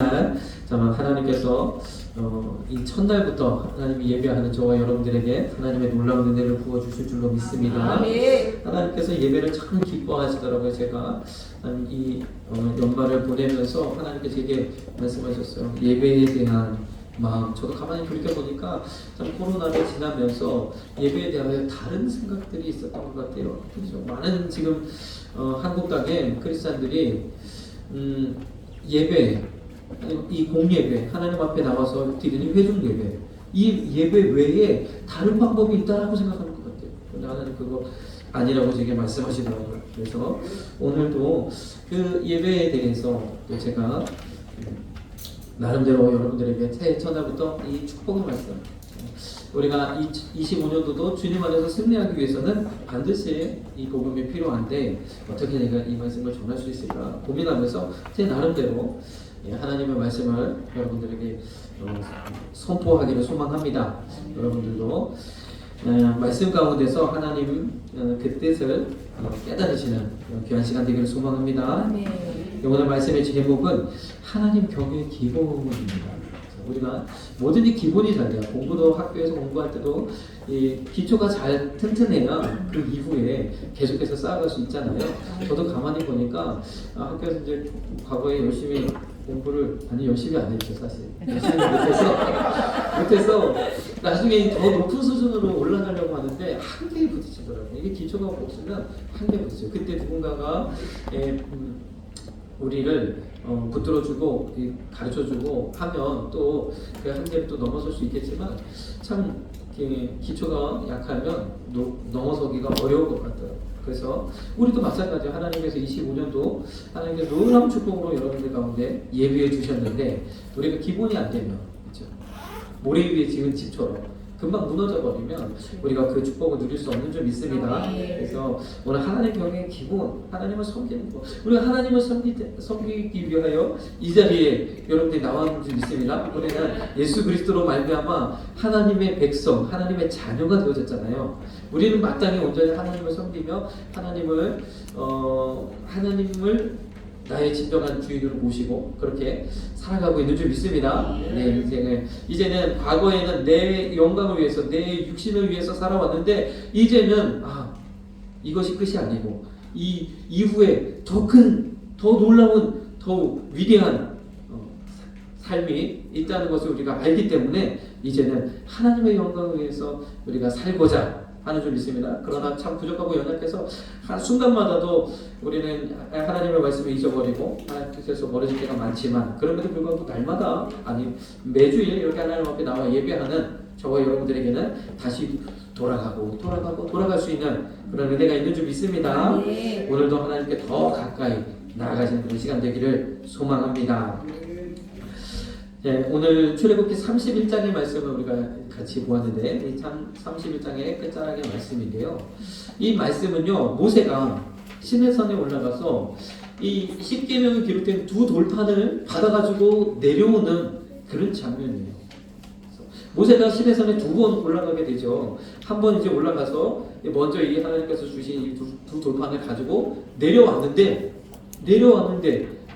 날 정말 하나님께서 이 첫날부터 하나님이 예배하는 저와 여러분들에게 하나님의 놀라운 은혜를 부어주실 줄로 믿습니다. 하나님께서 예배를 참 기뻐하시더라고요. 제가 이 연말을 보내면서 하나님께서 제게 말씀하셨어요. 예배에 대한 마음. 저도 가만히 돌이켜보니까 참 코로나를 지나면서 예배에 대하여 다른 생각들이 있었던 것 같아요. 그렇죠? 많은 지금 한국 땅에 크리스찬들이 예배, 이 공예배, 하나님 앞에 나와서 드리는 회중 예배, 이 예배 외에 다른 방법이 있다라고 생각하는 것 같아요. 근데 하나님 그거 아니라고 제게 말씀하시더라고요. 그래서 오늘도 그 예배에 대해서 또 제가 나름대로 여러분들에게 새해 첫날부터 이 축복의 말씀, 우리가 25년도도 주님 안에서 승리하기 위해서는 반드시 이 복음이 필요한데 어떻게 내가 이 말씀을 전할 수 있을까 고민하면서 제 나름대로 하나님의 말씀을 여러분들에게 선포하기를 소망합니다. 여러분들도 말씀 가운데서 하나님 그 뜻을 깨달으시는 귀한 시간 되기를 소망합니다. 오늘 말씀의 제목은 하나님 경외의 기본입니다. 우리가 뭐든지 기본이 잘 돼요. 공부도 학교에서 공부할 때도 이 기초가 잘 튼튼해야 그 이후에 계속해서 쌓아갈 수 있잖아요. 저도 가만히 보니까 학교에서 이제 과거에 열심히 공부를 열심히 안 했죠. 사실 열심히 못해서 나중에 더 높은 수준으로 올라가려고 하는데 한계에 부딪히더라고요. 이게 기초가 없으면 한계에 부딪혀요. 그때 누군가가 우리를 붙들어주고 가르쳐주고 하면 또 그 한계를 또 넘어설 수 있겠지만 참 기초가 약하면 넘어서기가 어려울 것 같아요. 그래서 우리도 마찬가지로 하나님께서 25년도 하나님께서 놀라운 축복으로 여러분들 가운데 예비해 주셨는데 우리가 기본이 안 되면 그렇죠? 모래 위에 지은 집처럼 금방 무너져 버리면 우리가 그 축복을 누릴 수 없는 줄 믿습니다. 그래서 오늘 하나님 경외의 기본, 하나님을 섬기는 것, 우리가 하나님을 섬기기 위하여 이 자리에 여러분들이 나왔는 줄 믿습니다. 우리는 예수 그리스도로 말미암아 하나님의 백성, 하나님의 자녀가 되어졌잖아요. 우리는 마땅히 온전히 하나님을 섬기며 하나님을 나의 진정한 주인으로 모시고 그렇게 살아가고 있는 줄 믿습니다. 내 인생을 이제는 과거에는 내 영광을 위해서 내 육신을 위해서 살아왔는데 이제는 이것이 끝이 아니고 이 이후에 더 큰, 더 놀라운, 더 위대한 삶이 있다는 것을 우리가 알기 때문에 이제는 하나님의 영광을 위해서 우리가 살고자 하는 줄 믿습니다. 그러나 참 부족하고 연약해서 한 순간마다도 우리는 하나님의 말씀을 잊어버리고 하나님께서 멀어질 때가 많지만 그럼에도 불구하고 날마다 매주일 이렇게 하나님 앞에 나와 예배하는 저와 여러분들에게는 다시 돌아갈 수 있는 그런 은혜가 있는 줄 믿습니다. 오늘도 하나님께 더 가까이 나아가시는 그런 시간 되기를 소망합니다. 오늘 출애굽기 31장의 말씀을 우리가 같이 보았는데 이 31장의 끝자락의 말씀인데요. 이 말씀은요, 모세가 시내산에 올라가서 이 십계명이 기록된 두 돌판을 받아가지고 내려오는 그런 장면이에요. 모세가 시내산에 두 번 올라가게 되죠. 한 번 이제 올라가서 먼저 이 하나님께서 주신 이 두 돌판을 가지고 내려왔는데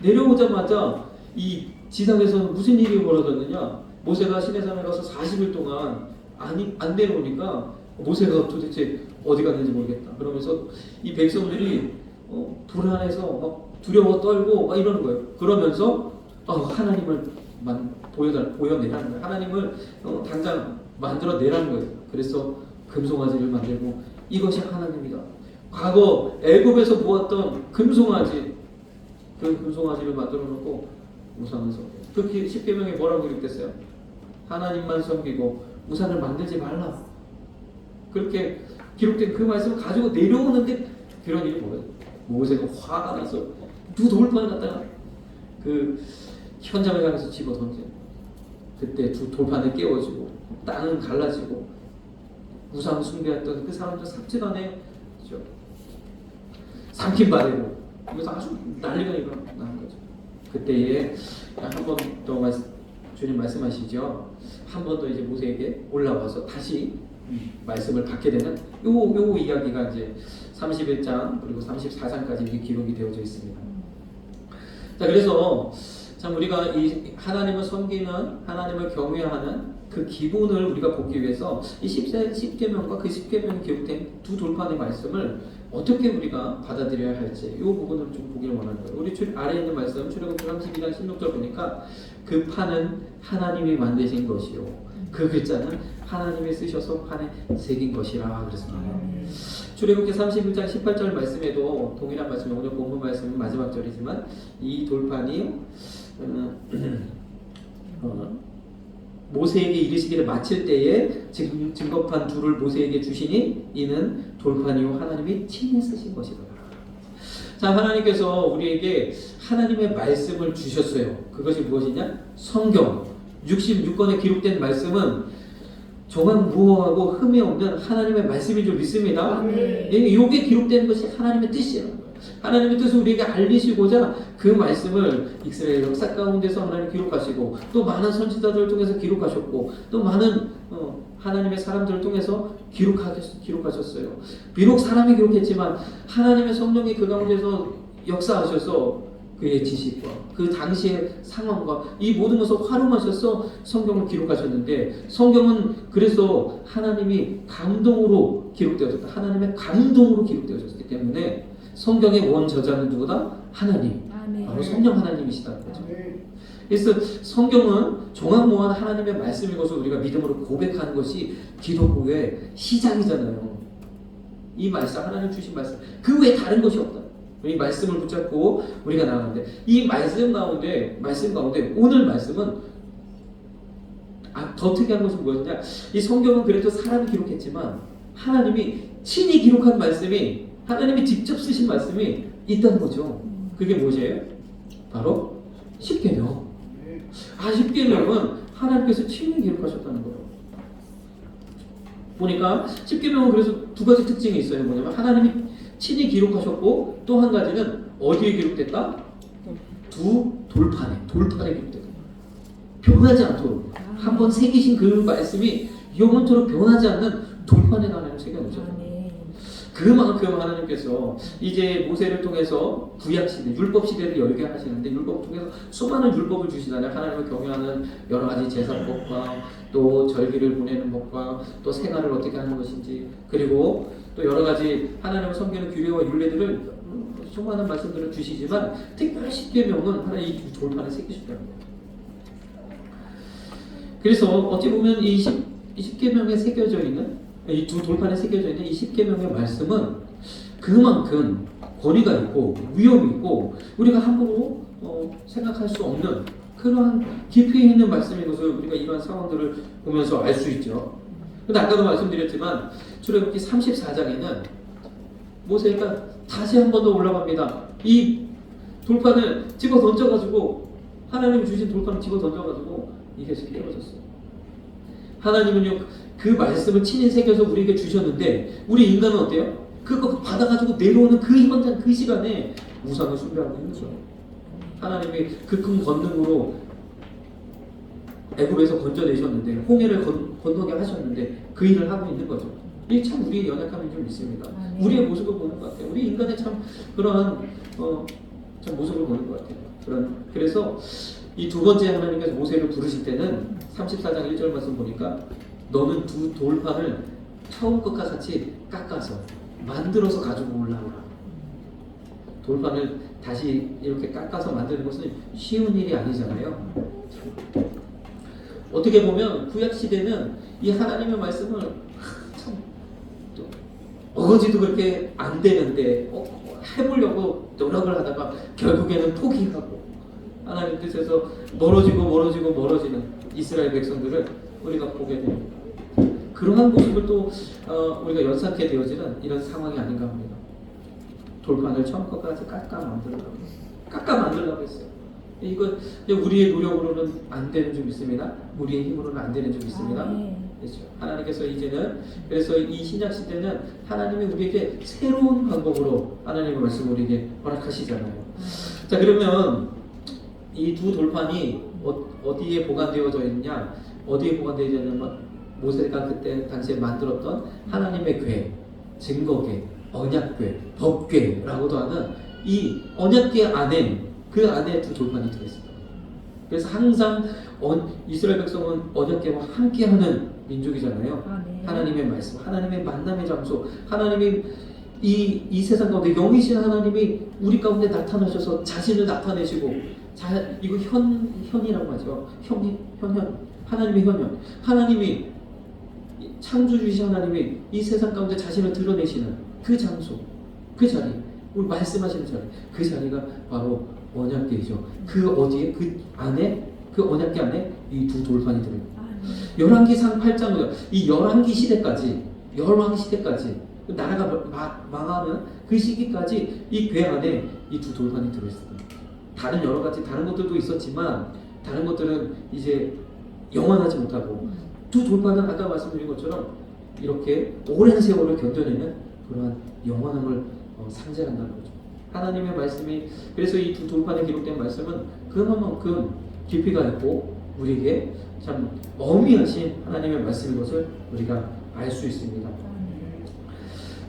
내려오자마자 이 지상에서는 무슨 일이 벌어졌느냐? 모세가 시내산에 가서 40일 동안 안 내려오니까 모세가 도대체 어디 갔는지 모르겠다. 그러면서 이 백성들이 불안해서 막 두려워 떨고 막 이러는 거예요. 그러면서 하나님을 보여내라는 거예요. 하나님을 당장 만들어내라는 거예요. 그래서 금송아지를 만들고 이것이 하나님이다. 과거 애굽에서 보았던 금송아지, 그 금송아지를 만들어 놓고 우상을 섬겨. 그 10계명에 뭐라고 기록됐어요? 하나님만 섬기고 우상을 만들지 말라. 그렇게 기록된 그 말씀을 가지고 내려오는데 그런 일이 뭐예요? 모세가 화가 나서 두 돌판을 갖다가 그 현장을 향해서 집어 던져요. 그때 두 돌판을 깨워지고 땅은 갈라지고 우상 숭배했던 그 사람들 삽질안에 삼킨바되고 그래서 아주 난리가 일어나는 거죠. 그때에 한 번 더 주님 말씀하시죠. 한 번 더 이제 모세에게 올라와서 다시 말씀을 받게 되는 요 이야기가 이제 31장 그리고 34장까지 이렇게 기록이 되어져 있습니다. 자, 그래서 참 우리가 이 하나님을 섬기는, 하나님을 경외하는 그 기본을 우리가 보기 위해서 이 10계명과 그 10계명이 기록된 두 돌판의 말씀을 어떻게 우리가 받아들여야 할지 이 부분을 좀 보기를 원하는 거예요. 우리 아래에 있는 말씀 출애굽기 32장 16절 보니까 그 판은 하나님이 만드신 것이요 그 글자는 하나님이 쓰셔서 판에 새긴 것이라 그랬습니다. 출애굽기 31장 18절 말씀에도 동일한 말씀이 오늘 본문 말씀은 마지막 절이지만 이 돌판이 모세에게 이르시기를 마칠 때에 지금 증거판 둘을 모세에게 주시니 이는 돌판이요 하나님이 친히 쓰신 것이로다. 자, 하나님께서 우리에게 하나님의 말씀을 주셨어요. 그것이 무엇이냐? 성경 66권에 기록된 말씀은 정황무호하고 흠이 없는 하나님의 말씀인 줄 믿습니다. 이게 기록된 것이 하나님의 뜻이에요. 하나님의 뜻을 우리에게 알리시고자 그 말씀을 이스라엘 역사 가운데서 하나님 기록하시고 또 많은 선지자들을 통해서 기록하셨고 또 많은 하나님의 사람들을 통해서 기록하셨어요. 비록 사람이 기록했지만 하나님의 성령이 그 가운데서 역사하셔서 그의 지식과 그 당시의 상황과 이 모든 것을 활용하셔서 성경을 기록하셨는데 성경은 그래서 하나님이 감동으로 기록되어졌다. 하나님의 감동으로 기록되어졌기 때문에 성경의 원저자는 누구다? 하나님. 바로 성령 하나님이시다는 거죠. 그래서 성경은 종합무한 하나님의 말씀인 것을 우리가 믿음으로 고백하는 것이 기독교의 시작이잖아요. 이 말씀, 하나님 주신 말씀, 그 외에 다른 것이 없다. 이 말씀을 붙잡고 우리가 나가는데 이 말씀 가운데 오늘 말씀은 더 특이한 것은 무엇이냐? 이 성경은 그래도 사람이 기록했지만 하나님이 친히 기록한 말씀이 하나님이 직접 쓰신 말씀이 있다는 거죠. 그게 무엇이에요? 바로 10계명. 10계명은 하나님께서 친히 기록하셨다는 거예요. 보니까 10계명은 그래서 두 가지 특징이 있어요. 뭐냐면 하나님이 친히 기록하셨고 또 한 가지는 어디에 기록됐다? 두 돌판에 기록됐다. 변하지 않도록 한번 새기신 그 말씀이 영원토록 변하지 않는 돌판에 하나님 새겨놓으셨다. 그만큼 하나님께서 이제 모세를 통해서 구약시대, 율법시대를 열게 하시는데 율법을 통해서 수많은 율법을 주시잖아요. 하나님을 경외하는 여러 가지 제사법과 또 절기를 보내는 법과 또 생활을 어떻게 하는 것인지 그리고 또 여러 가지 하나님을 섬기는 규례와 율례들을 수많은 말씀들을 주시지만 특별히 10계명은 하나님 이 돌판에 새기셨다는 거예요. 그래서 어찌 보면 이 10계명에 새겨져 있는 이 두 돌판에 새겨져 있는 이 10계명의 말씀은 그만큼 권위가 있고 위험이 있고 우리가 함부로 생각할 수 없는 그러한 깊이 있는 말씀인 것을 우리가 이러한 상황들을 보면서 알 수 있죠. 근데 아까도 말씀드렸지만 출애굽기 34장에는 모세가 다시 한 번 더 올라갑니다. 이 돌판을 집어 던져가지고 하나님이 주신 돌판을 집어 던져가지고 이게 깨어졌어요. 하나님은요 그 말씀을 친히 새겨서 우리에게 주셨는데 우리 인간은 어때요? 그거 받아가지고 내려오는 그 현장 그 시간에 우상을 숭배하고 있는 거죠. 하나님이 그 큰 권능으로 애굽에서 건져내셨는데 홍해를 건너게 하셨는데 그 일을 하고 있는 거죠. 이게 참 우리의 연약함이 좀 있습니다. 우리의 모습을 보는 것 같아요. 우리 인간의 참 그러한 참 모습을 보는 것 같아요. 그래서 이 두 번째 하나님께서 모세를 부르실 때는 34장 1절 말씀 보니까 너는 두 돌판을 처음 것과 같이 깎아서 만들어서 가지고 올라오라. 돌판을 다시 이렇게 깎아서 만드는 것은 쉬운 일이 아니잖아요. 어떻게 보면 구약시대는 이 하나님의 말씀을 참 어거지도 그렇게 안 되는데 해보려고 노력을 하다가 결국에는 포기하고 하나님 뜻에서 멀어지는 이스라엘 백성들을 우리가 보게 됩니다. 그러한 모습을 또 우리가 연상케 되어지는 이런 상황이 아닌가 합니다. 돌판을 처음부터까지 깎아 만들려고 했어요. 이건 우리의 노력으로는 안 되는 줄 믿습니다. 우리의 힘으로는 안 되는 줄 믿습니다. 그렇죠. 하나님께서 이제는 그래서 이 신약 시대는 하나님이 우리에게 새로운 방법으로 하나님의 말씀을 우리에게 허락하시잖아요. 자, 그러면 이 두 돌판이 어디에 보관되어져 있냐? 어디에 보관되어 있냐면 모세가 그때 당시에 만들었던 하나님의 궤, 증거궤, 언약궤, 법궤라고도 하는 이 언약궤 안에 그 안에 두 돌판이 들어있습니다. 그래서 항상 이스라엘 백성은 언약궤와 함께하는 민족이잖아요. 네. 하나님의 말씀, 하나님의 만남의 장소, 하나님이 이 세상 가운데 영이신 하나님이 우리 가운데 나타나셔서 자신을 나타내시고, 이거 현이라고 하죠. 현현, 하나님의 현현, 하나님이 창조주이신 하나님이 이 세상 가운데 자신을 드러내시는 그 장소, 그 자리, 우리 말씀하시는 자리, 그 자리가 바로 언약궤이죠. 그 어디에, 그 안에, 그 언약궤 안에 이 두 돌판이 들어요. 열왕기상 8장은 이 열왕기 시대까지 나라가 망하는 그 시기까지 이 궤 안에 이 두 돌판이 들어있어요. 다른 여러 가지 다른 것들도 있었지만 다른 것들은 이제 영원하지 못하고, 두 돌판은 아까 말씀드린 것처럼 이렇게 오랜 세월을 견뎌내는 그러한 영원함을 상징한다는 거죠. 하나님의 말씀이, 그래서 이 두 돌판에 기록된 말씀은 그만큼 깊이가 있고 우리에게 참 어미하신 하나님의 말씀인 것을 우리가 알 수 있습니다.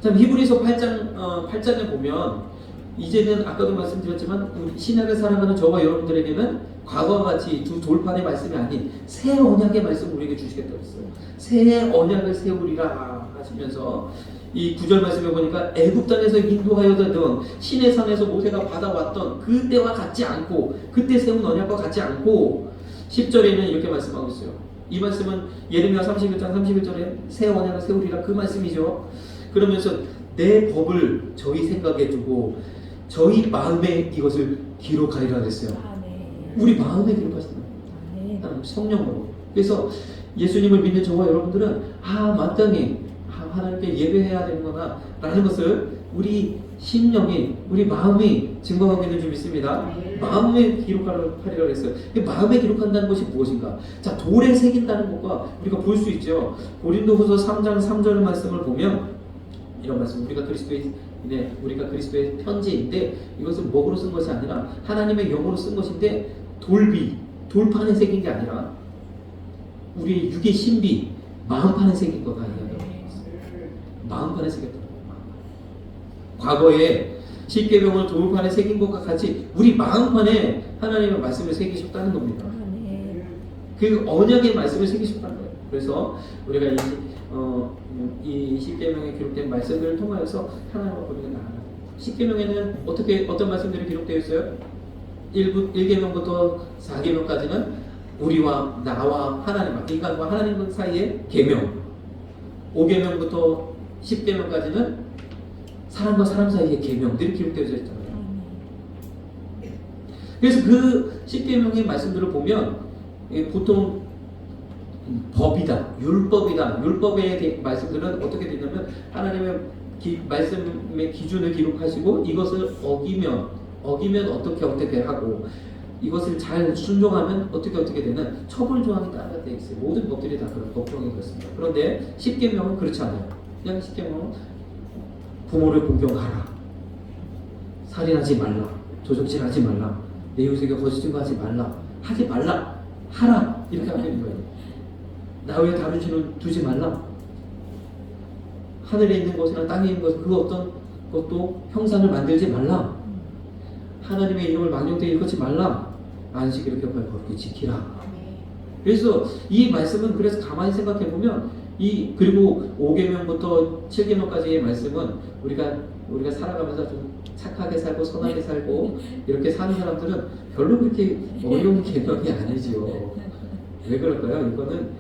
참 히브리서 8장에 보면, 이제는 아까도 말씀드렸지만 우리 신약을 살아가는 저와 여러분들에게는 과거와 같이 두 돌판의 말씀이 아닌 새 언약의 말씀을 우리에게 주시겠다고 했어요. 새 언약을 세우리라 하시면서 이 9절 말씀에 보니까 애굽 땅에서 인도하여던 시내 산에서 모세가 받아왔던 그때와 같지 않고, 그때 세운 언약과 같지 않고, 10절에는 이렇게 말씀하고 있어요. 이 말씀은 예레미야 31장 31절에 새 언약을 세우리라 그 말씀이죠. 그러면서 내 법을 저희 생각에 두고 저희 마음에 이것을 기록하리라 그랬어요. 우리 마음에 기록하시는 성령으로. 그래서 예수님을 믿는 저와 여러분들은 마땅히 하나님께 예배해야 되는구나 라는 것을 우리 심령이, 우리 마음이 증거하고 있는 줄 믿습니다. 마음에 기록하리라 그랬어요. 마음에 기록한다는 것이 무엇인가? 자, 돌에 새긴다는 것과 우리가 볼 수 있죠. 고린도후서 3장 3절 말씀을 보면 이런 말씀, 우리가 그리스도의 편지인데 이것은 먹으로 쓴 것이 아니라 하나님의 영으로 쓴 것인데, 돌판에 새긴 게 아니라 우리의 육의 신비, 마음판에 새긴 거다 이야기하고 있어요. 마음판에 새겼다. 과거에 십계명을 돌판에 새긴 것과 같이 우리 마음판에 하나님의 말씀을 새기셨다는 겁니다. 그 언약의 말씀을 새기셨다는 거예요. 그래서 우리가 이 십계명에 기록된 말씀들을 통하여서 하나님과 거리가 나아가는, 십계명에는 어떤 말씀들이 기록되어 있어요? 1계명부터 4계명까지는 우리와 나와 하나님, 인간과 하나님 사이의 계명, 5계명부터 10계명까지는 사람과 사람 사이의 계명들이 기록되어 있잖아요. 그래서 그 10계명의 말씀들을 보면 보통 법이다, 율법의 말씀들은 어떻게 되냐면 하나님의 말씀의 기준을 기록하시고 이것을 어기면 어떻게 하고, 이것을 잘 순종하면 어떻게 되는 처벌 조항이 따라 되어 있어요. 모든 법들이 다 그런 법조항이 그렇습니다. 그런데 10계명은 그렇지 않아요. 그냥 10계명은 부모를 공경하라, 살인하지 말라, 도적질하지 말라, 내 이웃에게 거짓 증거하지 말라, 하지 말라, 하라, 이렇게 하고 있는 거예요. 나 외에 다른 신을 두지 말라, 하늘에 있는 것이나 땅에 있는 것, 그 어떤 것도 형상을 만들지 말라, 하나님의 이름을 망령되이 일컫지 말라, 안식일을 거룩히 지키라. 그래서 이 말씀은, 그래서 가만히 생각해 보면 그리고 5계명부터 7계명까지의 말씀은 우리가 살아가면서 좀 착하게 살고 선하게 살고 이렇게 사는 사람들은 별로 그렇게 어려운 계명이 아니지요. 왜 그럴까요? 이거는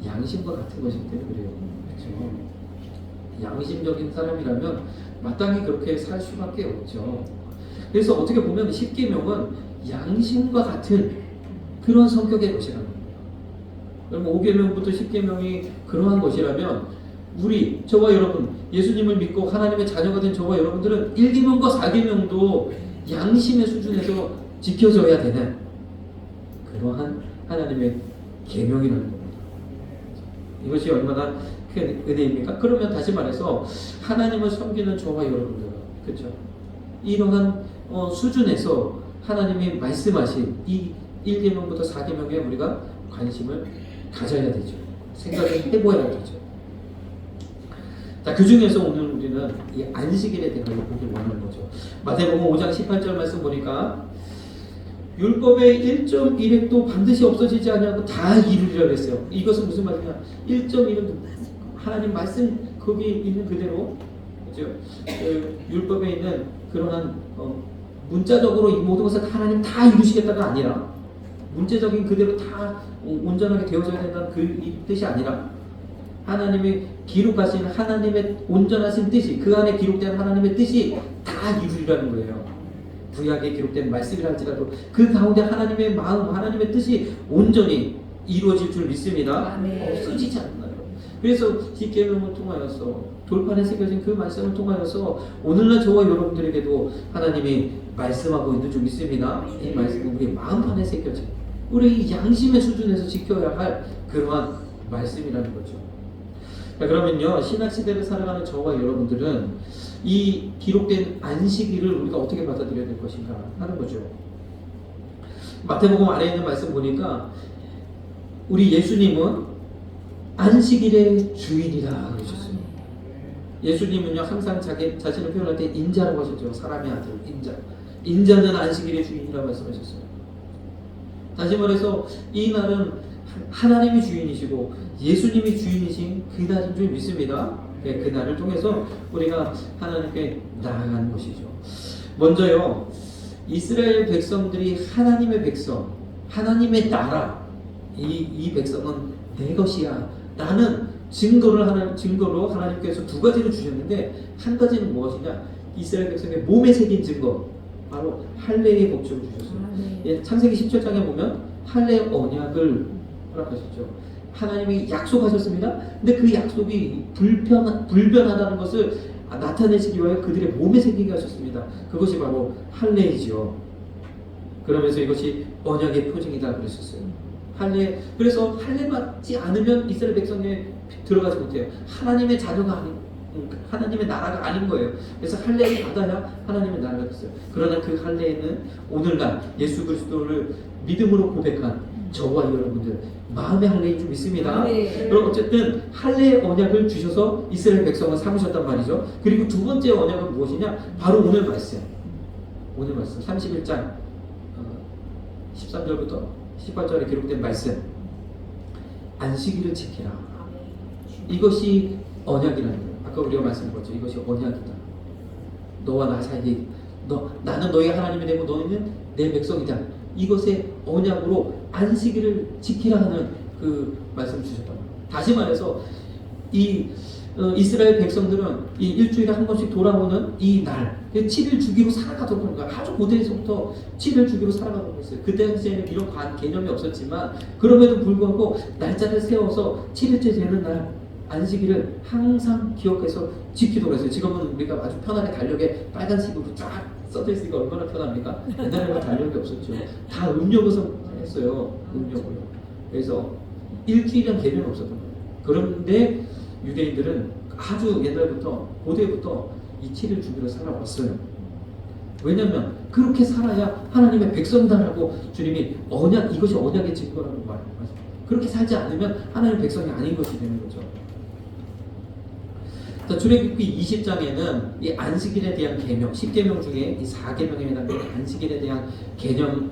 양심과 같은 것이기 때문에 그래요. 그렇죠? 양심적인 사람이라면 마땅히 그렇게 살 수밖에 없죠. 그래서 어떻게 보면 10계명은 양심과 같은 그런 성격의 것이라는 거예요. 그럼 5계명부터 10계명이 그러한 것이라면 저와 여러분, 예수님을 믿고 하나님의 자녀가 된 저와 여러분들은 1계명과 4계명도 양심의 수준에서 지켜져야 되는 그러한 하나님의 계명이라는 겁니다. 이것이 얼마나 큰 은혜입니까? 그러면 다시 말해서 하나님을 섬기는 저와 여러분들, 그렇죠? 이러한 수준에서 하나님이 말씀하신 이 1계명부터 4계명에 우리가 관심을 가져야 되죠. 생각을 해보아야 되죠. 자, 그 중에서 오늘 우리는 이 안식일에 대해서 보기 원하는 거죠. 마태복음 5장 18절 말씀 보니까 율법의 1.1획도 반드시 없어지지 아니하고 다 이루리라 그랬어요. 이것은 무슨 말이냐? 1.1은 하나님 말씀 거기 있는 그대로, 그죠? 율법에 있는 그러한 문자적으로 이 모든 것을 하나님 다 이루시겠다가 아니라, 문제적인 그대로 다 온전하게 되어져야 된다는 그 뜻이 아니라, 하나님이 기록하신 하나님의 온전하신 뜻이, 그 안에 기록된 하나님의 뜻이 다 이루리라는 거예요. 구약에 기록된 말씀이라 할지라도 그 가운데 하나님의 마음, 하나님의 뜻이 온전히 이루어질 줄 믿습니다. 없어지지 않나요? 그래서 히계명을 통하여서 돌판에 새겨진 그 말씀을 통하여서 오늘날 저와 여러분들에게도 하나님이 말씀하고 있는 줄 믿습니다. 이 말씀은 우리 마음판에 새겨진, 우리 양심의 수준에서 지켜야 할 그러한 말씀이라는 거죠. 자, 그러면요, 신학시대를 살아가는 저와 여러분들은 이 기록된 안식일을 우리가 어떻게 받아들여야 될 것인가 하는 거죠. 마태복음 아래에 있는 말씀 보니까 우리 예수님은 안식일의 주인이다 그러셨어요. 예수님은요, 항상 자기 자신을 표현할 때 인자라고 하셨죠. 사람의 아들, 인자. 인자는 안식일의 주인이라고 말씀하셨어요. 다시 말해서 이 날은 하나님이 주인이시고 예수님이 주인이신 그날인 줄 믿습니다. 네, 그날을 통해서 우리가 하나님께 나아가는 것이죠. 먼저요, 이스라엘 백성들이 하나님의 백성, 하나님의 나라, 이 백성은 내 것이야 라는 증거로 하나님께서 두 가지를 주셨는데, 한 가지는 무엇이냐? 이스라엘 백성의 몸에 새긴 증거, 바로 할례의 복종을 주셨어요. 예, 창세기 17장에 보면 할례 언약을 허락하셨죠. 하나님이 약속하셨습니다. 근데 그 약속이 불변하다는 것을 나타내시기 위하여 그들의 몸에 새기게 하셨습니다. 그것이 바로 할례이지요. 그러면서 이것이 언약의 표징이다 그랬었어요. 할례, 그래서 할례 받지 않으면 이스라엘 백성에 들어가지 못해요. 하나님의 자녀가 아닌, 하나님의 나라가 아닌 거예요. 그래서 할례를 받아야 하나님의 나라가 됐어요. 그러나 그 할례에는 오늘날 예수 그리스도를 믿음으로 고백한 저와 여러분들 마음의 할례인 줄 믿습니다. 그럼 어쨌든 할례의 언약을 주셔서 이스라엘 백성을 삼으셨단 말이죠. 그리고 두 번째 언약은 무엇이냐? 바로 오늘 말씀 31장 13절부터 18절에 기록된 말씀, 안식일을 지키라. 이것이 언약이라는 거예요. 아까 우리가 말씀드렸죠. 이것이 언약이다. 너와 나 사이에, 나는 너희 하나님이 되고 너희는 내 백성이다. 이것의 언약으로 안식일을 지키라 하는 그 말씀을 주셨다. 다시 말해서 이 이스라엘 백성들은 이 일주일에 한 번씩 돌아오는 이 날, 7일 주기로 살아가도록 하는 거예요. 아주 고대에서부터 7일 주기로 살아가도록 했어요. 그때 당시에는 이런 개념이 없었지만, 그럼에도 불구하고 날짜를 세워서 7일째 되는 날 안식일을 항상 기억해서 지키도록 했어요. 지금은 우리가 아주 편하게 달력에 빨간색으로 쫙 써져 있으니까 얼마나 편합니까? 옛날에는 달력이 없었죠. 다 음력으로 했어요. 음력으로. 그래서 일주일이란 개념이 없었던 거예요. 그런데 유대인들은 아주 옛날부터, 고대부터 이 7일 주기로 살아왔어요. 왜냐하면 그렇게 살아야 하나님의 백성이다라고 주님이 이것이 언약의 증거라고 말씀하셨어요. 그렇게 살지 않으면 하나님의 백성이 아닌 것이 되는 거죠. 자, 출애굽기 20장에는 이 안식일에 대한 계명, 10계명 중에 이 4계명에 해당되는 안식일에 대한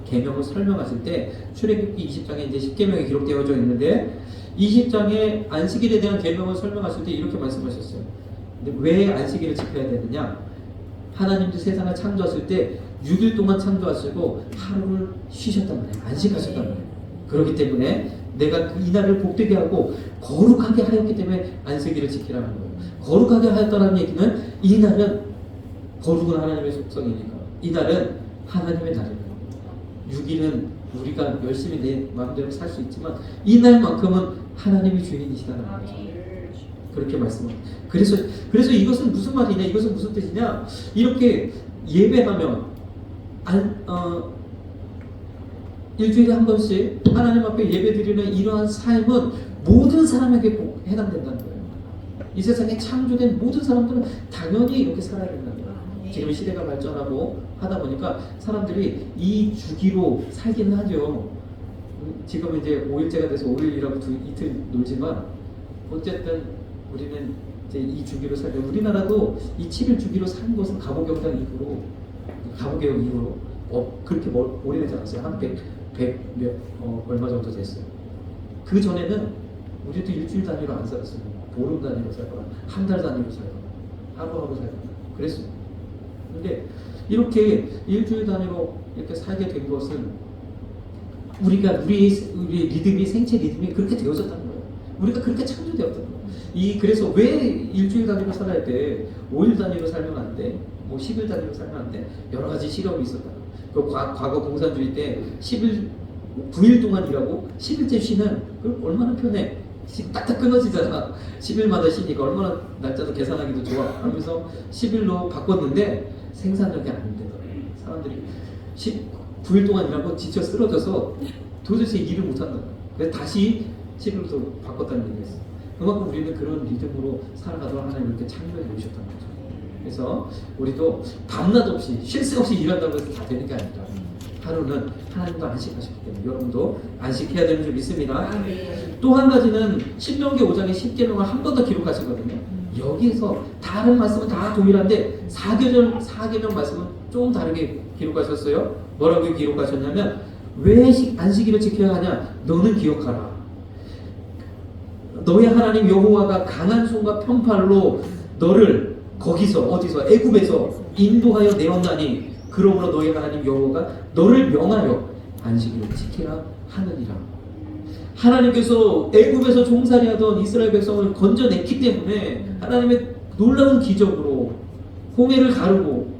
계명을 설명하실 때 출애굽기 20장에 이제 10계명이 기록되어져 있는데, 20장에 안식일에 대한 계명을 설명하실 때 이렇게 말씀하셨어요. 근데 왜 안식일을 지켜야 되느냐? 하나님도 세상을 창조하실 때 6일 동안 창조하시고 하루를 쉬셨단 말이에요. 안식하셨단 말이에요. 그렇기 때문에 내가 이 날을 복되게 하고 거룩하게 하였기 때문에 안식일을 지키라는 거예요. 거룩하게 하였다는 얘기는 이 날은 거룩은 하나님의 속성이니까 이 날은 하나님의 날입니다. 6일은 우리가 열심히 내 마음대로 살 수 있지만 이 날만큼은 하나님이 주인이시다는 거죠. 그렇게 말씀합니다. 그래서 이것은 무슨 말이냐? 이것은 무슨 뜻이냐? 이렇게 예배하면 일주일에 한 번씩 하나님 앞에 예배드리는 이러한 삶은 모든 사람에게 꼭 해당된다는 거예요. 이 세상에 창조된 모든 사람들은 당연히 이렇게 살아야 된다는 거예요. 지금 시대가 발전하고 하다 보니까 사람들이 이 주기로 살기는 하죠. 지금 이제 5일째가 돼서 5일이라고 이틀 놀지만 어쨌든 우리는 이제 이 주기로 살죠. 우리나라도 이 7일 주기로 산 것은 가보개혁 이후로 그렇게 오래되지 않았어요. 한 100 얼마 정도 됐어요. 그 전에는 우리도 일주일 단위로 안 살았어요. 보름 단위로 살거나 한 달 단위로 살거나 하루하루 살거나 그랬어요. 근데 이렇게 일주일 단위로 이렇게 살게 된 것은 우리의 리듬이, 생체 리듬이 그렇게 되어졌다는 거예요. 우리가 그렇게 창조되었다는 거예요. 그래서 왜 일주일 단위로 살아야 돼? 5일 단위로 살면 안 돼? 뭐 10일 단위로 살면 안 돼? 여러 가지 실험이 있었다. 과거 공산주의 때 9일 동안 일하고 10일째 쉬는 얼마나 편해. 딱딱 끊어지잖아. 10일마다 쉬니까 얼마나 날짜도 계산하기도 좋아 하면서 10일로 바꿨는데 생산력이 안 되더라고요. 사람들이 9일 동안 일하고 지쳐 쓰러져서 도대체 일을 못한다. 그래서 다시 10일로 바꿨다는 얘기였어요. 그만큼 우리는 그런 리듬으로 살아가도록 하나님 이렇게 창조해 놓으셨다는 거죠. 그래서 우리도 밤낮 없이 쉴 새 없이 일한다고 해서 다 되는 게 아니라 하루는 하나님도 안식하셨기 때문에 여러분도 안식해야 되는 줄 믿습니다. 또 한 가지는 신명기 5장의 10계명을 한 번 더 기록하시거든요. 여기에서 다른 말씀은 다 동일한데 4계명 말씀은 좀 다르게 기록하셨어요. 뭐라고 기록하셨냐면 왜 안식일을 지켜야 하냐? 너는 기억하라. 너의 하나님 여호와가 강한 손과 편팔로 너를 거기서 어디서 애굽에서 인도하여 내었나니 그러므로 너희 하나님 여호와가 너를 명하여 안식일을 지키라 하느니라. 하나님께서 애굽에서 종살이하던 이스라엘 백성을 건져냈기 때문에 하나님의 놀라운 기적으로 홍해를 가르고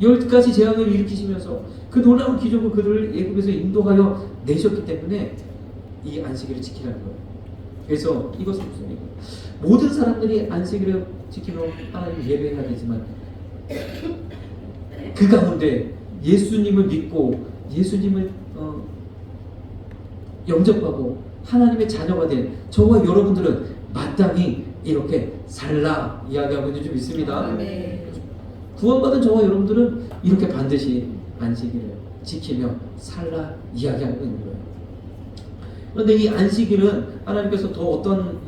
10가지 재앙을 일으키시면서 그 놀라운 기적으로 그들을 애굽에서 인도하여 내셨기 때문에 이 안식일을 지키라는 거예요. 그래서 이것은 무슨 얘기예요? 모든 사람들이 안식일을 지키며 하나님을 예배해야 되지만 그 가운데 예수님을 믿고 예수님을 영접하고 하나님의 자녀가 된 저와 여러분들은 마땅히 이렇게 살라 이야기하고 있는 줄 믿습니다. 구원받은 저와 여러분들은 이렇게 반드시 안식일을 지키며 살라 이야기하고 있는 거예요. 그런데 이 안식일은 하나님께서 더 어떤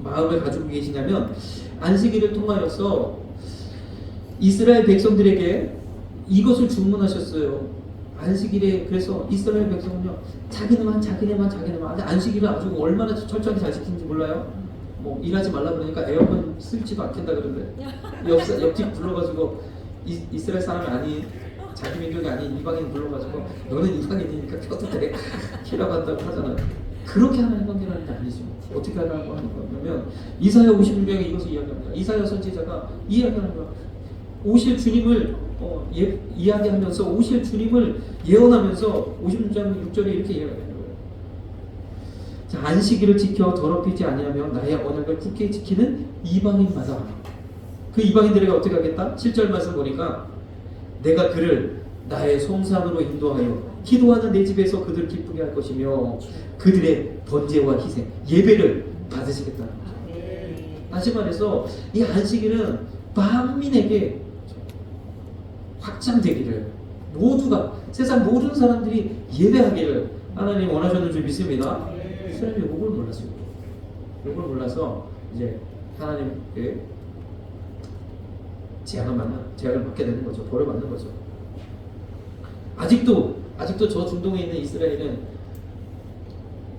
마음을 가지고 계시냐면 안식일을 통하여서 이스라엘 백성들에게 이것을 주문하셨어요. 안식일에 그래서 이스라엘 백성은요 자기네만 안식일을 아주 얼마나 철저하게 잘 지키는지 몰라요. 뭐 일하지 말라 그러니까 에어컨 스위치도 안 켠다 그러는데 옆집 불러가지고 이스라엘 사람이 아닌 자기 민족이 아닌 이방인 불러가지고 너는 이방인이니까 켜도 돼 키라고 한다고 하잖아요. 그렇게 하나님 관계라는 게 아니죠. 어떻게 하라고 하는 거냐면 이사야 56장에 이것을 이야기합니다. 이사야 선지자가 이야기하는 거야. 오실 주님을 이야기하면서 오실 주님을 예언하면서 56장 6절에 이렇게 이야기하는 거예요. 자, 안식일을 지켜 더럽히지 아니하며 나의 언약을 굳게 지키는 이방인마다 그 이방인들에게 어떻게 하겠다? 7절 말씀 보니까 내가 그를 나의 성산으로 인도하여 기도하는 내 집에서 그들 기쁘게 할 것이며 그들의 번제와 희생 예배를 받으시겠다는 거죠. 다시 말해서 이 안식일은 만민에게 확장되기를 모두가 세상 모든 사람들이 예배하기를 하나님 원하셨는 줄 믿습니다. 이스라엘이 이걸 몰랐어요. 이걸 몰라서 이제 하나님의 제약을 받게 되는 거죠. 벌을 받는 거죠. 아직도 저 중동에 있는 이스라엘은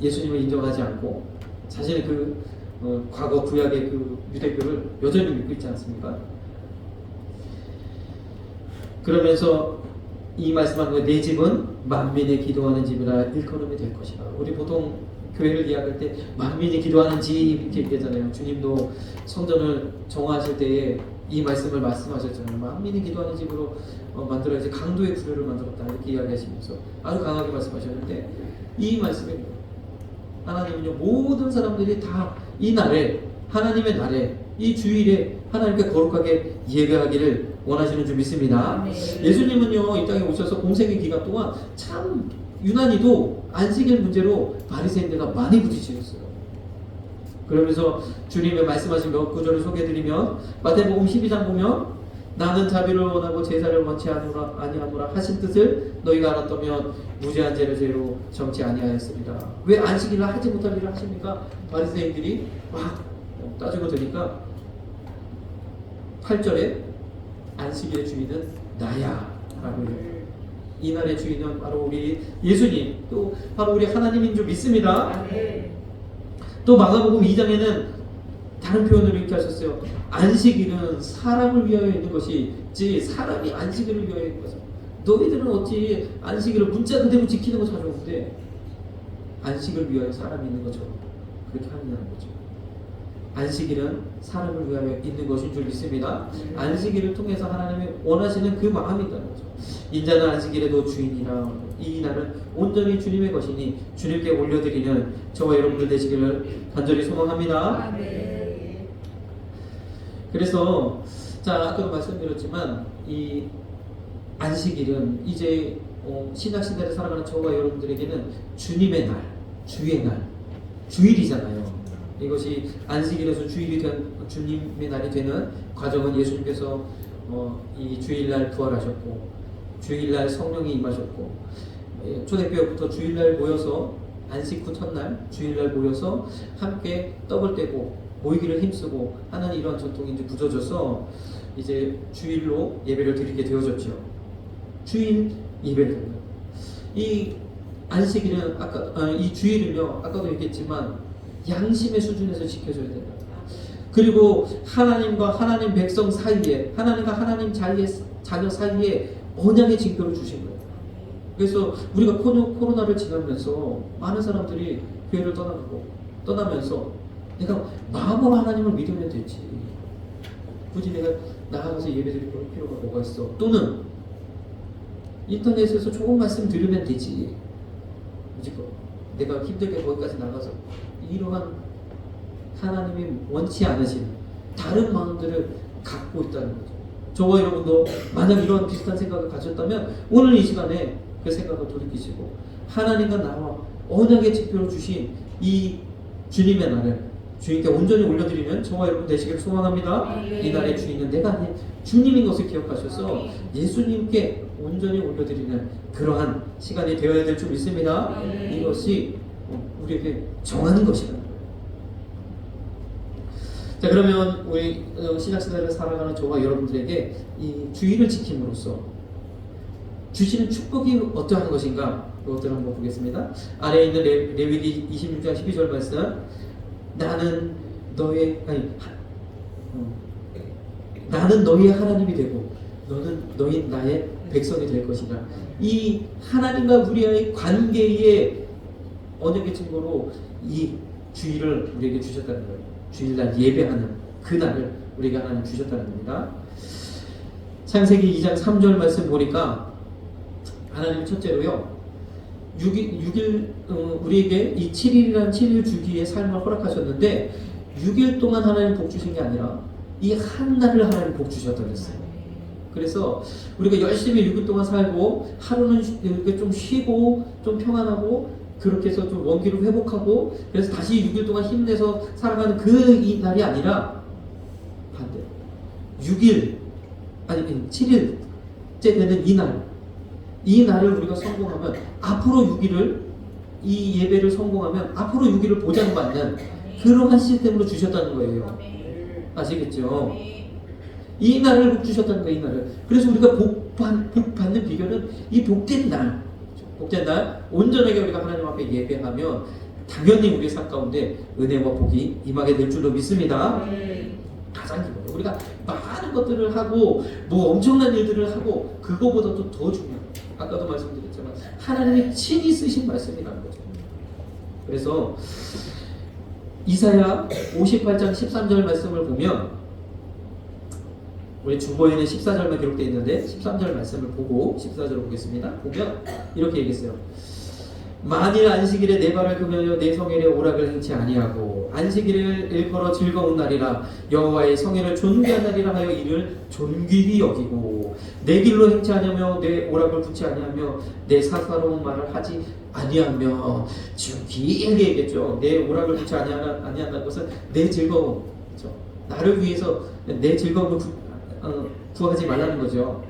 예수님을 인정하지 않고 자신의 과거 구약의 그 유대교를 여전히 믿고 있지 않습니까? 그러면서 이 말씀한 거에 내 집은 만민이 기도하는 집이라 일컬음이 될 것이다. 우리 보통 교회를 이야기할 때 만민이 기도하는 집 이렇게 얘기하잖아요. 주님도 성전을 정화하실 때에 이 말씀을 말씀하셨잖아요. 만민이 기도하는 집으로 만들어야지 강도의 구류를 만들었다 이렇게 이야기하시면서 아주 강하게 말씀하셨는데 이 말씀에 하나님은요 모든 사람들이 다 이 날에 하나님의 날에 이 주일에 하나님께 거룩하게 예배하기를 원하시는 줄 믿습니다. 예수님은요 이 땅에 오셔서 공생의 기간 동안 참 유난히도 안식일 문제로 바리새인들과 많이 부딪히셨어요. 그러면서 주님의 말씀하신 몇 구절을 소개해드리면 마태복음 12장 보면 나는 자비를 원하고 제사를 원치 아니하노라 하신 뜻을 너희가 알았다면 무죄한 죄를 죄로 정치 아니하였습니다. 왜 안식일을 하지 못할 일을 하십니까? 바리새인들이 막 따지고 드니까 8절에 안식일의 주인은 나야 라고 해요. 이 날의 주인은 바로 우리 예수님, 또 바로 우리 하나님인 줄 믿습니다. 또 마가복음 2장에는 다른 표현을 이렇게 하셨어요. 안식일은 사람을 위하여 있는 것이지 사람이 안식일을 위하여 있는 것은. 너희들은 어찌 안식일을 문자 그대로 지키는 거 찾아오는데 안식을 위하여 사람이 있는 것처럼 그렇게 하느냐는 거죠. 안식일은 사람을 위하여 있는 것인 줄 믿습니다. 안식일을 통해서 하나님이 원하시는 그 마음이 있다는 거죠. 인자는 안식일에도 주인이라 이 날은 온전히 주님의 것이니 주님께 올려드리는 저와 여러분들 되시기를 간절히 소망합니다. 그래서 자, 아까도 말씀드렸지만 이 안식일은 이제 신약시대를 살아가는 저와 여러분들에게는 주님의 날, 주의 날, 주일이잖아요. 이것이 안식일에서 주일이 된 주님의 날이 되는 과정은 예수님께서 이 주일날 부활하셨고 주일날 성령이 임하셨고 초대교회부터 주일날 모여서 안식 후 첫날 주일날 모여서 함께 떡을 떼고 모이기를 힘쓰고 하는 이러한 전통이 이제 굳어져서 이제 주일로 예배를 드리게 되어졌죠. 주일 예배를 드립니다. 이 안식일은 이 주일은요 아까도 얘기했지만 양심의 수준에서 지켜줘야 됩니다. 그리고 하나님과 하나님 백성 사이에 하나님과 하나님 자녀 사이에 언약의 징표를 주신 거예요. 그래서 우리가 코로나를 지나면서 많은 사람들이 교회를 떠나면서 내가 마음으로 하나님을 믿으면 되지. 굳이 내가 나가서 예배드릴 필요가 뭐가 있어. 또는 인터넷에서 좋은 말씀 들으면 되지. 내가 힘들게 거기까지 나가서 이러한 하나님이 원치 않으신 다른 마음들을 갖고 있다는 거죠. 저와 여러분도 만약 이런 비슷한 생각을 가졌다면 오늘 이 시간에 그 생각을 돌이키시고 하나님과 나와 언약의 지표로 주신 이 주님의 날을 주님께 온전히 올려드리는 저와 여러분 되시기를 소망합니다. 이 날의 주인은 내가 아닌 주님인 것을 기억하셔서 예수님께 온전히 올려드리는 그러한 시간이 되어야 될 줄 믿습니다. 이것이 우리에게 정하는 것이라는 거예요. 자, 그러면 우리 신약시대를 살아가는 저와 여러분들에게 이 주의를 지킴으로써 주시는 축복이 어떠한 것인가 그것들을 한번 보겠습니다. 아래에 있는 레위기 26장 12절 말씀 나는 너희의 하나님이 되고 너희 나의 백성이 될 것이다. 이 하나님과 우리의 관계의 언약의 증거로 이 주일을 우리에게 주셨다는 거예요. 주일날 예배하는 그 날을 우리에게 하나님 주셨다는 겁니다. 창세기 2장 3절 말씀 보니까 하나님 첫째로요 6일 우리에게 이 7일이라는 7일 주기의 삶을 허락하셨는데 6일 동안 하나님 복 주신 게 아니라 이 한 날을 하나님 복 주셨다고 했어요. 그래서 우리가 열심히 6일 동안 살고 하루는 이렇게 좀 쉬고 좀 평안하고 그렇게 해서 좀 원기를 회복하고 그래서 다시 6일 동안 힘내서 살아가는 이 날이 아니라 반대로 7일째 되는 이 날을 우리가 성공하면 앞으로 6일을 이 예배를 성공하면 앞으로 6일을 보장받는 그러한 시스템으로 주셨다는 거예요. 아시겠죠? 이 날을 복 주셨다는 거예요. 이 날을. 그래서 우리가 복 받는 비결은 이 복된 날 온전하게 우리가 하나님 앞에 예배하면 당연히 우리의 삶 가운데 은혜와 복이 임하게 될 줄로 믿습니다. 가장 기본으로 우리가 많은 것들을 하고 뭐 엄청난 일들을 하고 그거보다도 더 중요한 아까도 말씀드렸지만 하나님이 친히 쓰신 말씀이라는 거죠. 그래서 이사야 58장 13절 말씀을 보면 우리 주보에는 14절만 기록되어 있는데 13절 말씀을 보고 14절을 보겠습니다. 보면 이렇게 얘기했어요. 만일 안식일에 내 발을 금하여 내 성일에 오락을 행치 아니하고 안식일을 일컬어 즐거운 날이라 여호와의 성일을 존귀한 날이라 하여 이를 존귀히 여기고 내 길로 행치 아니하며 내 오락을 붙지 아니하며 내 사사로운 말을 하지 아니하며 지금 길게 얘기했죠. 내 오락을 붙지 아니한다는 것은 내 즐거움, 그렇죠? 나를 위해서 내 즐거움을 구하지 말라는 거죠.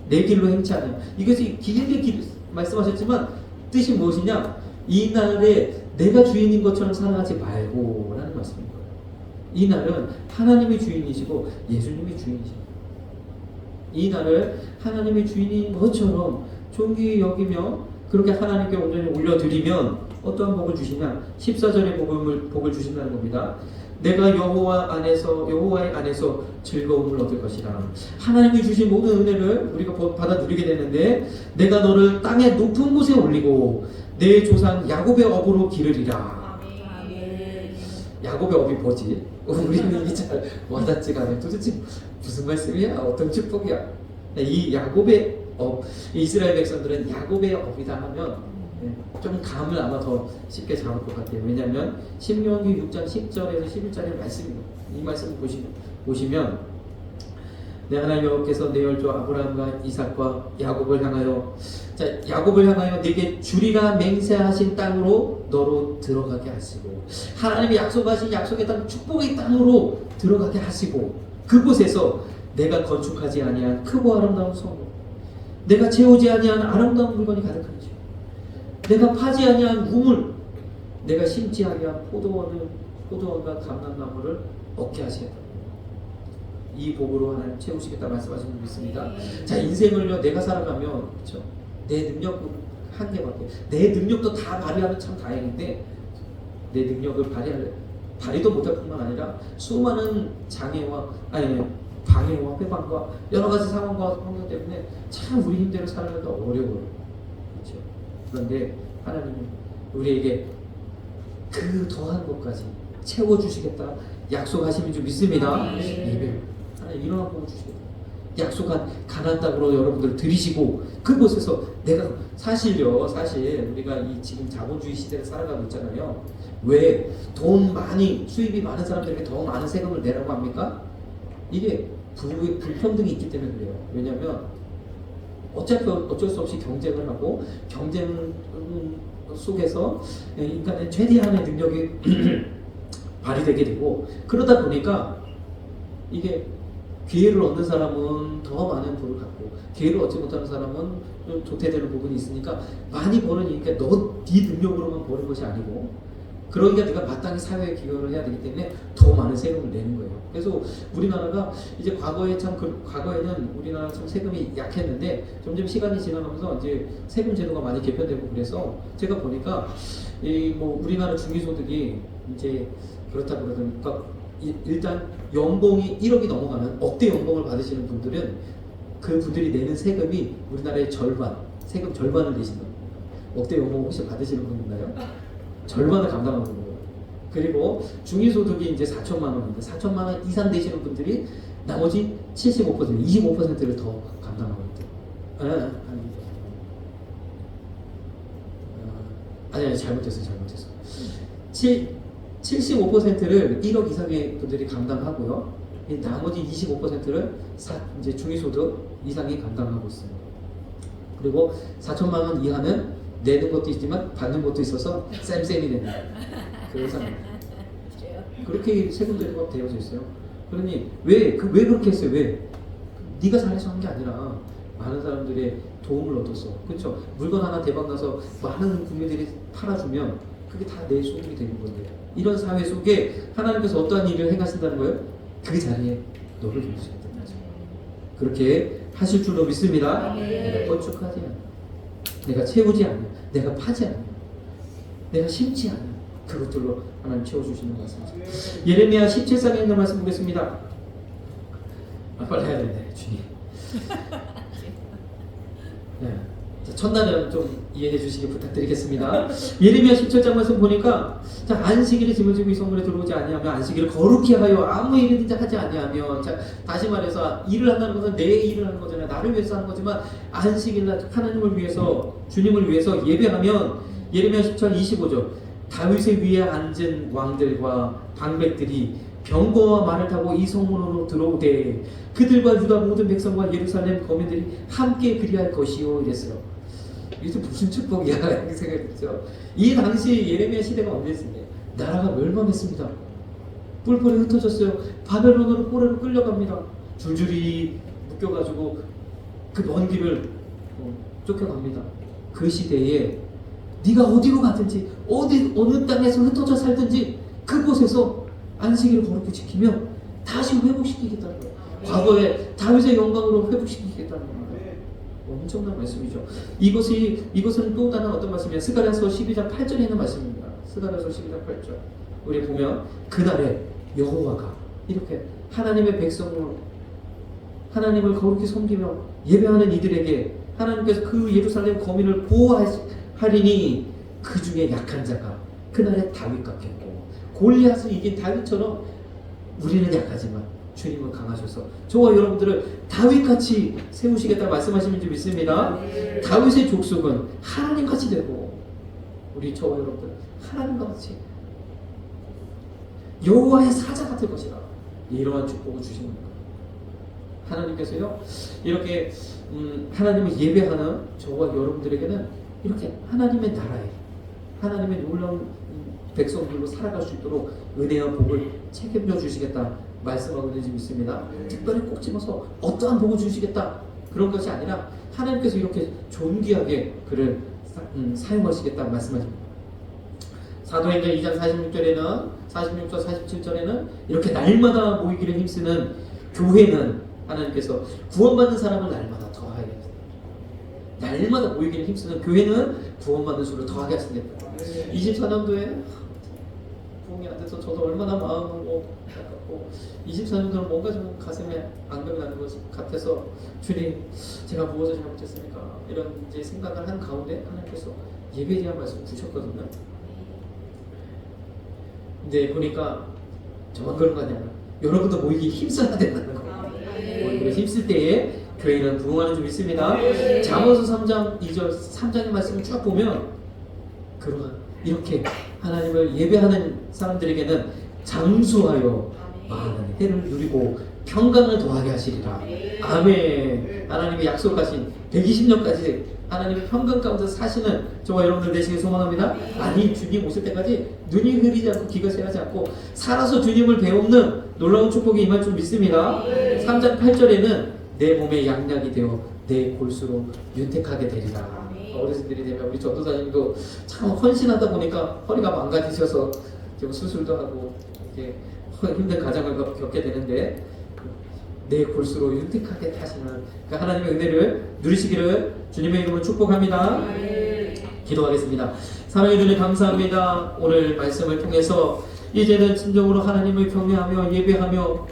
내 길로 행치 아니하며 이것이 길게 말씀하셨지만 뜻이 무엇이냐? 이 날에 내가 주인인 것처럼 살아가지 말고 라는 말씀인 거예요. 이 날은 하나님이 주인이시고 예수님이 주인이십니다. 이 날을 하나님이 주인인 것처럼 존귀 여기며 그렇게 하나님께 온전히 올려드리면 어떠한 복을 주시냐? 14절의 복을 주신다는 겁니다. 내가 여호와의 안에서 즐거움을 얻을 것이라. 하나님이 주신 모든 은혜를 우리가 받아 누리게 되는데, 내가 너를 땅의 높은 곳에 올리고 내 조상 야곱의 업으로 기르리라. 야곱의 업이 뭐지? 우리는 이게 잘 와닿지가 않아요. 도대체 무슨 말씀이야? 어떤 축복이야? 이 야곱의 업, 이스라엘 백성들은 야곱의 업이다 하면 좀 감을 아마 더 쉽게 잡을 것 같아요. 왜냐하면 신명기 6장 10절에서 11절의 말씀입니다. 이 말씀을 보시면 내 하나님 여호와께서 내 열조 아브라함과 이삭과 야곱을 향하여 내게 주리라 맹세하신 땅으로 너로 들어가게 하시고, 하나님이 약속하신 약속의 땅, 축복의 땅으로 들어가게 하시고, 그곳에서 내가 건축하지 아니한 크고 아름다운 성읍, 내가 채우지 아니한 아름다운 물건이 가득하지, 내가 파지 아니한 우물, 내가 심지 아니한 포도원과 감람나무를 얻게 하시겠다. 이 복으로 하나님 채우시겠다 말씀하시는 분 있습니다. 자, 인생을요, 내가 살아가면, 그렇죠? 내 능력 한계밖에, 내 능력도 다 발휘하면 참 다행인데, 내 능력을 발휘도 못할 뿐만 아니라 수많은 방해와 회방과 여러 가지 상황과 환경 때문에 참 우리 힘대로 살아가기가 어려워요. 그렇죠? 그런데 하나님은 우리에게 그 더한 것까지 채워주시겠다 약속하시는 줄 믿습니다. 예배 하나님 이런 복을 주시겠다. 약속한 가나안 땅으로 여러분들 들이시고, 그곳에서 내가 사실 우리가 이 지금 자본주의 시대를 살아가고 있잖아요. 왜 수입이 많은 사람들에게 더 많은 세금을 내라고 합니까? 이게 불평등이 있기 때문에 그래요. 왜냐하면 어쩔 수 없이 경쟁을 하고, 경쟁 속에서 인간의 최대한의 능력이 발휘되게 되고, 그러다 보니까 이게 기회를 얻는 사람은 더 많은 부를 갖고, 기회를 얻지 못하는 사람은 좀 도태되는 부분이 있으니까, 많이 벌으니까 네 능력으로만 버는 것이 아니고, 그러니까 네가 마땅히 사회에 기여를 해야 되기 때문에 더 많은 세금을 내는 거예요. 그래서 우리나라가 이제 과거에는 우리나라 참 세금이 약했는데, 점점 시간이 지나가면서 이제 세금 제도가 많이 개편되고, 그래서 제가 보니까 우리나라 중위소득이 이제 그렇다 그러니까 일단 연봉이 1억이 넘어가면, 억대 연봉을 받으시는 분들은 그 분들이 내는 세금이 우리나라의 세금 절반을 내신다. 억대 연봉 혹시 받으시는 분 있나요? 절반을 감당하는 거예요. 그리고 중위소득이 이제 4천만 원인데, 4천만 원 이상 되시는 분들이 나머지 75%, 25%를 더 감당하고 있대요. 아니, 잘못했어요. 75%를 1억 이상의 분들이 감당하고요. 나머지 25%를 이제 중위소득 이상이 감당하고 있습니다. 그리고 4천만 원 이하는 내는 것도 있지만 받는 것도 있어서 쌤쌤이 되는 그래서 그렇게 세금들이 막 되어져 있어요. 그러니 왜 그렇게 했어요? 왜? 네가 잘해서 한 게 아니라 많은 사람들의 도움을 얻어서, 그렇죠? 물건 하나 대박 나서 많은 국민들이 팔아주면 그게 다 내 소득이 되는 건데, 이런 사회 속에 하나님께서 어떠한 일을 행하신다는 거예요? 그 자리에 너를 두시겠다는 거죠. 그렇게 하실 줄로 믿습니다. 내가 건축하지 않아, 내가 채우지 않아, 내가 파지 않아, 내가 심지 않아, 그것들로 하나님 채워주시는 말씀이죠. 예레미야 17장에 있는 말씀 보겠습니다. 빨리 해야 되네, 주님. 네. 첫날은 좀 이해해 주시기 부탁드리겠습니다. 예레미야 17장 말씀 보니까, 안식일에 짐을 지고 이 성문에 들어오지 아니하며, 안식일을 거룩히 하여 아무 일이든지 하지 아니하며, 다시 말해서 일을 한다는 것은 내 일을 하는 거잖아요. 나를 위해서 하는 거지만, 안식일날 하나님을 위해서, 주님을 위해서 예배하면, 예레미야 17장 25절, 다윗의 위에 앉은 왕들과 방백들이 병거와 말을 타고 이 성문으로 들어오되 그들과 유다 모든 백성과 예루살렘 거민들이 함께 그리할 것이요 이랬어요. 이게 무슨 축복이야 이렇게 생각했죠. 이 당시 예레미야 시대가 언제였습니까? 나라가 멸망했습니다. 뿔뿔이 흩어졌어요. 바벨론으로 포로로 끌려갑니다. 줄줄이 묶여가지고 그 먼 길을 쫓겨갑니다. 그 시대에 네가 어디로 가든지 어느 땅에서 흩어져 살든지 그곳에서 안식일을 거룩히 지키며 다시 회복시키겠다는 거예요. 과거에 다윗의 영광으로 회복시키겠다는 거예요. 엄청난 말씀이죠. 이것은 또 다른 어떤 말씀이냐? 스가랴서 12장 8절에 있는 말씀입니다. 스가랴서 12장 8절. 우리 보면 그날에 여호와가 이렇게 하나님의 백성을 하나님을 거룩히 섬기며 예배하는 이들에게 하나님께서 그 예루살렘 거민을 보호하리니 그 중에 약한 자가 그날에 다윗 같겠고 골리앗을 이긴 다윗처럼 우리는 약하지만 주님은 강하셔서 저와 여러분들을 다윗같이 세우시겠다 말씀하시는 줄 믿습니다. 다윗의 족속은 하나님같이 되고 우리 저와 여러분들 하나님과 같이 여호와의 사자가 될 것이다. 이러한 축복을 주시는 겁니다. 하나님께서요 이렇게 하나님을 예배하는 저와 여러분들에게는 이렇게 하나님의 나라에 하나님의 놀라운 백성들로 살아갈 수 있도록 은혜와 복을 책임져 주시겠다 말씀하고 있는지 믿습니다. 특별히 꼭 집어서 어떠한 복을 주시겠다 그런 것이 아니라 하나님께서 이렇게 존귀하게 그를 사용하시겠다 말씀하십니다. 사도행전 2장 46절에는 46절 47절에는 이렇게 날마다 모이기를 힘쓰는 교회는 하나님께서 구원받는 사람을 날마다 더하게 합니다. 날마다 모이기를 힘쓰는 교회는 구원받는 수를 더하게 하시겠다. 24년도에 부흥이 안 돼서 저도 얼마나 마음으로 아깝고 24년도는 뭔가 좀 가슴에 안경이 나는 것 같아서 주님 제가 무엇을 잘못했습니까? 이런 이제 생각을 한 가운데 하나님께서 예배에 대한 말씀을 주셨거든요. 근데 보니까 저만 그런 거 아니야. 여러분도 모이기 힘써야 된다는 거예요. 모이기를 힘쓸 때에 교회는 부흥하는 줄 믿습니다. 잠언서 3장 2절 3장의 말씀을 쭉 보면 그러한 이렇게 하나님을 예배하는 사람들에게는 장수하여 많은 해를 누리고 평강을 더하게 하시리라. 아멘. 하나님의 약속하신 120년까지 하나님의 평강 가운데 사시는 저와 여러분들 되시길 소망합니다. 아니 주님 오실 때까지 눈이 흐리지 않고 귀가 새하지 않고 살아서 주님을 배우는 놀라운 축복이 임할 줄 믿습니다. 3장 8절에는 내 몸에 양약이 되어 내 골수로 윤택하게 되리라. 어르신들이 되면 우리 전도사님도 참 헌신하다 보니까 허리가 망가지셔서 지금 수술도 하고 이렇게 힘든 가정을 겪게 되는데 내 골수로 윤택하게 타시는 그 하나님의 은혜를 누리시기를 주님의 이름으로 축복합니다. 기도하겠습니다. 사랑해 주님 감사합니다. 오늘 말씀을 통해서 이제는 진정으로 하나님을 경외하며 예배하며